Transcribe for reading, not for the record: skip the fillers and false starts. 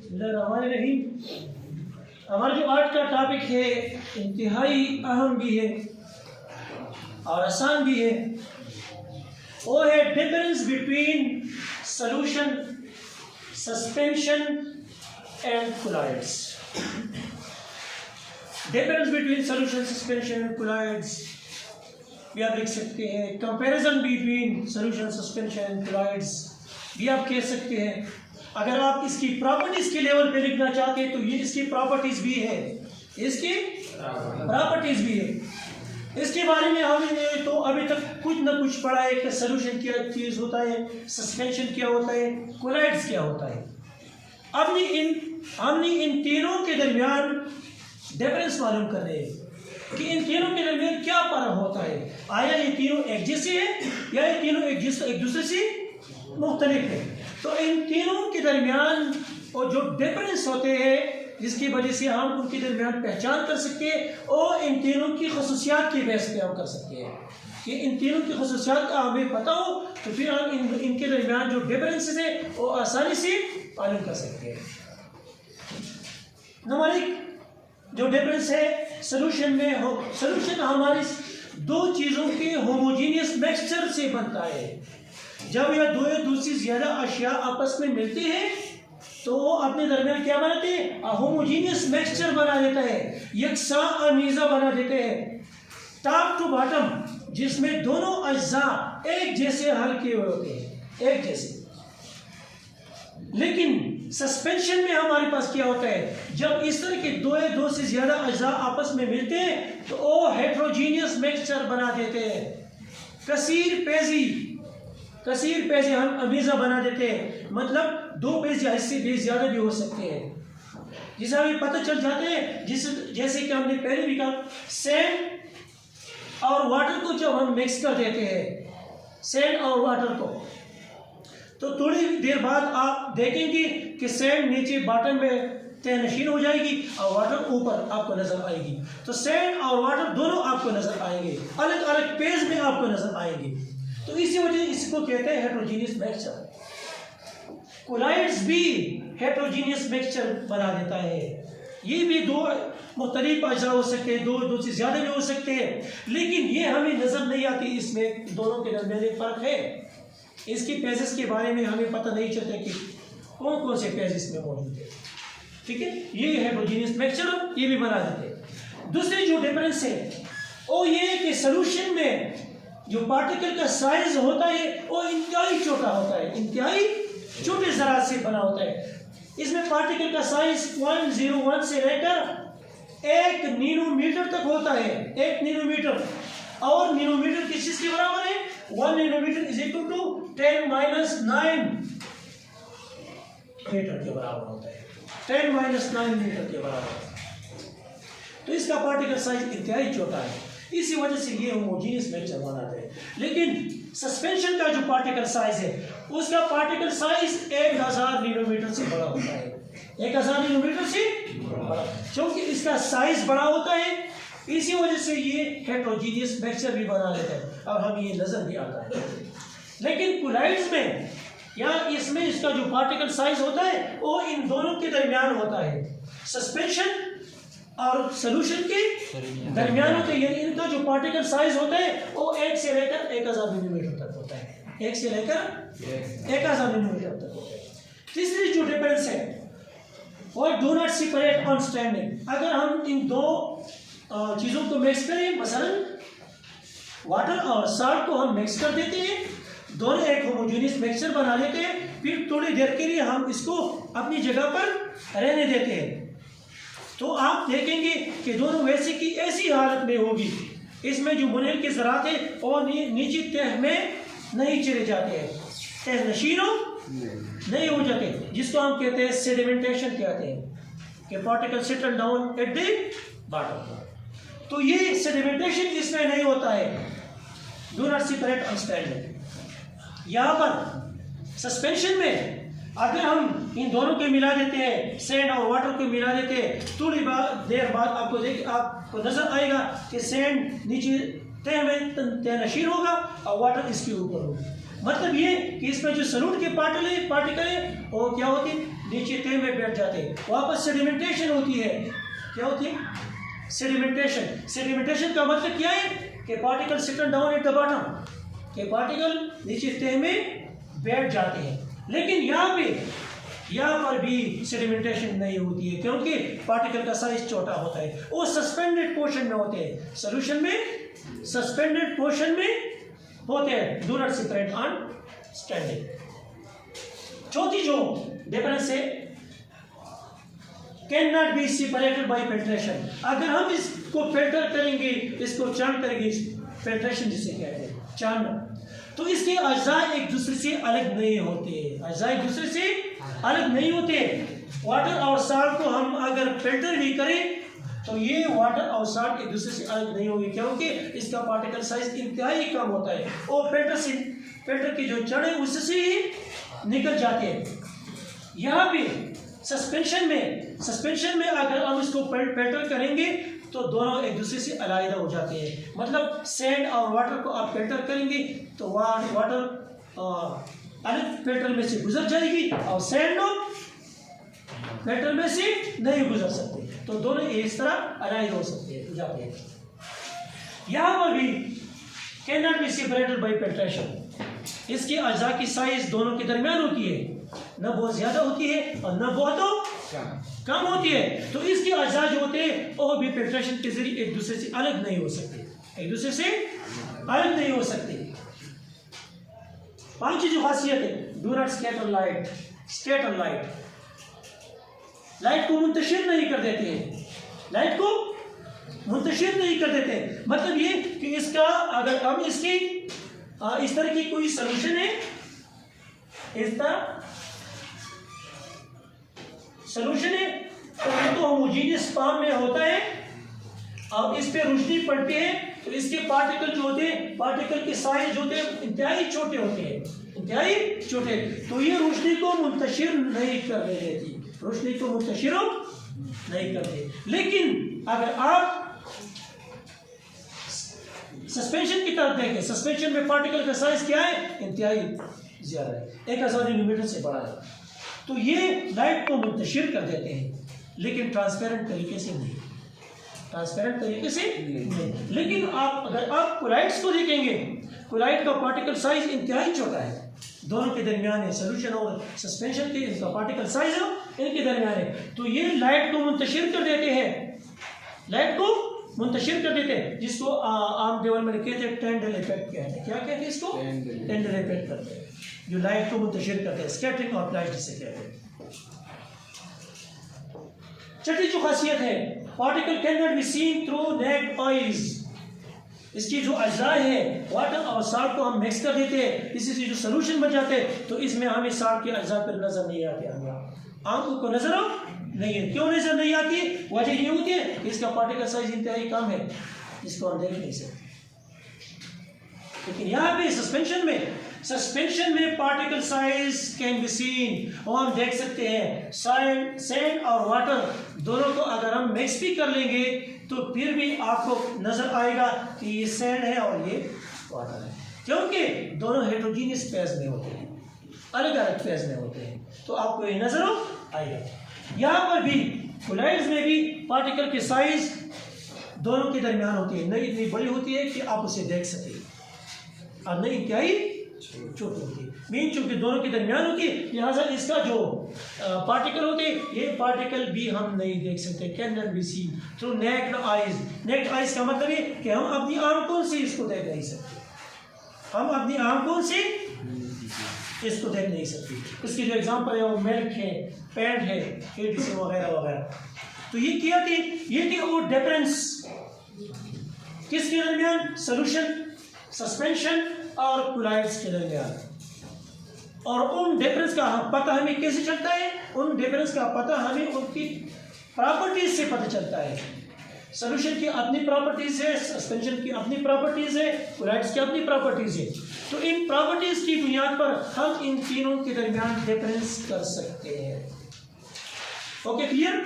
बिस्मिल्लाहिर्रहमानिर्रहीम। हमारा जो आज का टॉपिक है इंतहाई अहम भी है और आसान भी है, वो है difference between solution, suspension and colloids. Difference between solution, suspension and colloids भी आप लिख सकते हैं। Comparison between solution, suspension and colloids भी आप कह सकते हैं। अगर आप इसकी प्रॉपर्टीज के लेवल पे लिखना चाहते हैं तो ये इसकी प्रॉपर्टीज भी है, इसकी प्रॉपर्टीज भी है। इसके बारे में हमने तो अभी तक कुछ ना कुछ पढ़ा है कि सॉल्यूशन क्या चीज़ होता है, सस्पेंशन क्या होता है, कोलॉइड्स क्या होता है। हमने इन तीनों के दरमियान डिफरेंस मालूम कर रहे हैं कि इन तीनों के दरमियान क्या फर्क होता है। आया ये तीनों एक जैसे है या ये तीनों एक दूसरे से मुख्तलिफ है। तो इन तीनों के दरमियान और जो डिफरेंस होते हैं जिसकी वजह से हम उनके दरमियान पहचान कर सकते हैं और इन तीनों की खसूसियात के बेस पे हम कर सकते हैं कि इन तीनों की खसूसियात का हमें पता हो तो फिर हम इनके दरमियान जो डिफरेंसेस है वो आसानी से मालूम कर सकते हैं। नंबर एक जो डिफरेंस है सॉल्यूशन में हो, सॉल्यूशन हमारी दो चीज़ों के होमोजीनियस मिक्सचर से बनता है। जब यह दो या दो से ज़्यादा अशिया आपस में मिलती है तो वो अपने दरमियान क्या बनाते हैं, होमोजीनियस मिक्सचर बना देता है, यकसा अमीज़ा बना देते हैं टॉप टू बॉटम, जिसमें दोनों अज्जा एक जैसे हल्के होते हैं, एक जैसे। लेकिन सस्पेंशन में हमारे पास क्या होता है, जब इस तरह के दो या दो से ज़्यादा अज्जा आपस में मिलते हैं तो वो हेट्रोजीनियस मिक्सचर बना देते हैं, कसीर पेजी हम अमीज़ा बना देते हैं। मतलब दो पेज या इससे बेस ज़्यादा भी हो सकते हैं, जिसे हमें पता चल जाते हैं। जैसे कि हमने पहले भी कहा, सैंड और वाटर को जब हम मिक्स कर देते हैं, सैंड और वाटर को, तो थोड़ी देर बाद आप देखेंगे कि सैंड नीचे बॉटम में तहनशीन हो जाएगी और वाटर ऊपर आपको नजर आएगी। तो सैंड और वाटर दोनों आपको नजर आएंगे, अलग अलग पेज में आपको नजर आएंगे। तो इसी वजह से इसको कहते हैं हेट्रोजीनियस मिक्सचर। कोलॉइड्स भी हेट्रोजीनियस मिक्सचर बना देता है। ये भी दो मुख्तलिफ अज्जा हो सकते हैं, दो से ज़्यादा भी हो सकते हैं, लेकिन ये हमें नज़र नहीं आती। इसमें दोनों के दरमियान एक फ़र्क है। इसकी पेजेस के बारे में हमें पता नहीं चलता कि कौन कौन से पेजेस में मौजूद है। ठीक है, ये हेट्रोजीनियस मिक्सचर ये भी बना देते हैं। दूसरी जो डिफरेंस है वो ये है कि सॉल्यूशन में जो पार्टिकल का साइज होता है वो इंतहाई छोटा होता है, इंतहाई छोटे ज़रात से बना होता है। इसमें पार्टिकल का साइज 0.01 से लेकर 1 नैनोमीटर तक होता है, 1 नैनोमीटर। और नैनोमीटर किस चीज़ के बराबर है, 1 nanometre is equal to 10⁻⁹ metre के बराबर होता है, 10⁻⁹ मीटर के बराबर। तो इसका पार्टिकल साइज इंतहाई छोटा है, इसी वजह से ये होमोजीनियस मिक्सचर बनाते हैं। लेकिन सस्पेंशन का जो पार्टिकल साइज है उसका पार्टिकल साइज 1000 नैनोमीटर से बड़ा होता है, 1000 नैनोमीटर से बड़ा। क्योंकि इसका साइज बड़ा होता है इसी वजह से ये हेट्रोजीनियस मिक्सचर भी बना लेता है और हमें ये नजर भी आता है। लेकिन कोलॉइड्स में या इसमें इसका जो पार्टिकल साइज होता है वो इन दोनों के दरमियान होता है, सस्पेंशन और सॉल्यूशन के दरमियान होते हैं। यानी इनका जो पार्टिकल साइज होता है वो 1 से लेकर 1000 नैनोमीटर तक होता है, 1 से लेकर 1000 नैनोमीटर तक होता है। तीसरी जो डिफरेंस है वो do not separate on standing. अगर हम इन दो चीज़ों को मिक्स करें, मसलन वाटर और सॉल्ट को हम मिक्स कर देते हैं, दोनों एक होमोजेनियस मिक्सचर बना लेते हैं, फिर थोड़ी देर के लिए हम इसको अपनी जगह पर रहने देते हैं, तो आप देखेंगे कि दोनों वैसे की ऐसी हालत में होगी। इसमें जो बुनियाद के ज़रात है और नीचे तह में नहीं चले जाते हैं, तह नशीनों नहीं हो जाते, जिसको हम कहते हैं सेडिमेंटेशन कहते हैं कि particle settle down at the bottom. तो ये सेडिमेंटेशन इसमें नहीं होता है, do not separate on standing. यहाँ पर सस्पेंशन में अगर हम इन दोनों के मिला देते हैं, सैंड और वाटर को मिला देते हैं, थोड़ी देर बाद आपको नजर आएगा कि सैंड नीचे तह में तहनशीन होगा और वाटर इसके ऊपर होगा। मतलब ये कि इसमें जो सॉल्यूट के पार्टिकल है वो क्या होती है, नीचे तह में बैठ जाते हैं, वापस सेडिमेंटेशन होती है। क्या होती है? सेडिमेंटेशन। सेडिमेंटेशन का मतलब क्या है कि particle settle down at the bottom, कि पार्टिकल नीचे तह में बैठ जाते हैं। लेकिन यहाँ पर भी सेडिमेंटेशन नहीं होती है, क्योंकि पार्टिकल का साइज छोटा होता है, वो सस्पेंडेड पोर्शन में होते हैं, सोल्यूशन में सस्पेंडेड पोर्शन में होते हैं, do not separate on standing. चौथी जो डिफरेंस है, can not be separated by filtration. अगर हम इसको फिल्टर करेंगे, इसको चर्न करेंगे, फिल्ट्रेशन जिसे कहते हैं चर्न, तो इसके अज्जा एक दूसरे से अलग नहीं होते, अज्जा एक दूसरे से अलग नहीं होते। वाटर और साल्ट को हम अगर फिल्टर भी करें तो ये वाटर और साल्ट एक दूसरे से अलग नहीं होंगे, क्योंकि इसका पार्टिकल साइज इंतहाई कम होता है और फिल्टर की जो जड़ है उससे ही निकल जाते हैं। यहाँ पे सस्पेंशन में अगर हम इसको फिल्टर करेंगे तो दोनों एक दूसरे से अलग हो जाते हैं। मतलब सैंड और वाटर को आप फिल्टर करेंगे तो वाटर अलग फिल्टर में से गुजर जाएगी और सैंड फिल्टर में से नहीं गुजर सकते, तो दोनों इस तरह अलग हो जाते हैं। यहाँ पर भी can not be separated by filtration. इसके अज्जा की साइज दोनों के दरमियान होती है, न बहुत ज्यादा होती है और न बहुत कम होती है। तो इसके अज्जा जो होते हैं वो भी फिल्ट्रेशन के जरिए एक दूसरे से अलग नहीं हो सकते, एक दूसरे से अलग नहीं हो सकते। पांचवी जो खासियत है, do not scatter light. Scatter light को मुंतशिर नहीं कर देते हैं, लाइट को मुंतशिर नहीं कर देते। मतलब ये कि इसका अगर हम इसकी इस तरह की कोई सोल्यूशन है, इस तरह सोल्यूशन है तो ये तो होमोजेनियस फॉर्म में होता है, अब इस पे रोशनी पड़ती है तो इसके पार्टिकल जो होते हैं, पार्टिकल के साइज जो होते हैं इंतहाई छोटे होते हैं, इंतहाई छोटे, तो ये रोशनी को मुंतशिर नहीं करने देती, रोशनी को मुंतशिर नहीं करते। लेकिन अगर आप सस्पेंशन की तरफ देखें, सस्पेंशन में पार्टिकल का साइज क्या है? इंतहाई ज्यादा है, 1000 नैनोमीटर से बड़ा है, तो ये लाइट को मुंतशिर कर देते हैं, लेकिन ट्रांसपेरेंट तरीके से नहीं, ट्रांसपेरेंट तरीके से नहीं। लेकिन अगर आप कोलाइड्स को देखेंगे, कोलाइड का पार्टिकल साइज इंतहाई छोटा है, दोनों के दरमियान है, सोल्यूशन और सस्पेंशन के इनका पार्टिकल साइज इनके दरमियान है, तो ये लाइट को मुंतशिर कर देते हैं, लाइट को मुंतशिर कर देते हैं, जिसको आम लेवल में कहते हैं टेंडल इफेक्ट कहते हैं। क्या कहते हैं इसको? टेंडल इफेक्ट करते हैं, जो लाइट को मुंतशिर करते हैं, स्कैटरिंग ऑफ लाइट जिसे कहते हैं। छठी जो खासियत है, particle can not be seen through naked eyes. इसकी जो अज्जा है, वाटर और साल्ट को हम मिक्स कर देते हैं, इसी से जो सोल्यूशन बन जाते हैं, तो इसमें हमें साल्ट के अज्जा पर नजर नहीं आते, हमें आंखों को नजर नहीं है। क्यों नजर नहीं आती? वजह ये होती है कि इसका पार्टिकल साइज इंतहाई कम है, इसको हम देख नहीं सकते। लेकिन यहाँ पे सस्पेंशन में particle size can be seen, और हम देख सकते हैं सैंड और वाटर दोनों को अगर हम मिक्स भी कर लेंगे तो फिर भी आपको नजर आएगा कि ये सैंड है और ये वाटर है, क्योंकि दोनों हेटेरोजीनियस फेज में होते हैं, अलग अलग फेज में होते हैं, तो आपको ये नजर आएगा। यहाँ पर भी कोलाइड्स में भी पार्टिकल की साइज दोनों के दरमियान होती है, नहीं इतनी बड़ी होती है कि आप उसे देख सकें और नहीं इंतहाई छोटी होती है, मीन चूंकि दोनों के दरमियान होती है, लिहाजा इसका जो पार्टिकल होते हैं ये पार्टिकल भी हम नहीं देख सकते, can not be seen through necked eyes. Necked eyes का मतलब है कि हम अपनी आंखों से इसको देख नहीं सकते, हम अपनी आंखों से इसको देख नहीं सकते। इसकी जो एग्जांपल है वो मिल्क है, पेंट है, एटीसी वगैरह वगैरह। तो ये क्या थी? ये थी वो डिफरेंस किसके दरमियान? सोल्यूशन, सस्पेंशन और कोलाइड्स के दरमियान। और उन डिफरेंस का पता हमें कैसे चलता है? उन डिफरेंस का पता हमें उनकी प्रॉपर्टीज से पता चलता है। सोल्यूशन की अपनी प्रॉपर्टीज है, सस्पेंशन की अपनी प्रॉपर्टीज है, कोलाइड्स की अपनी प्रॉपर्टीज है। तो इन प्रॉपर्टीज की बुनियाद पर हम इन तीनों के दरमियान डिफरेंस कर सकते हैं। Okay, clear?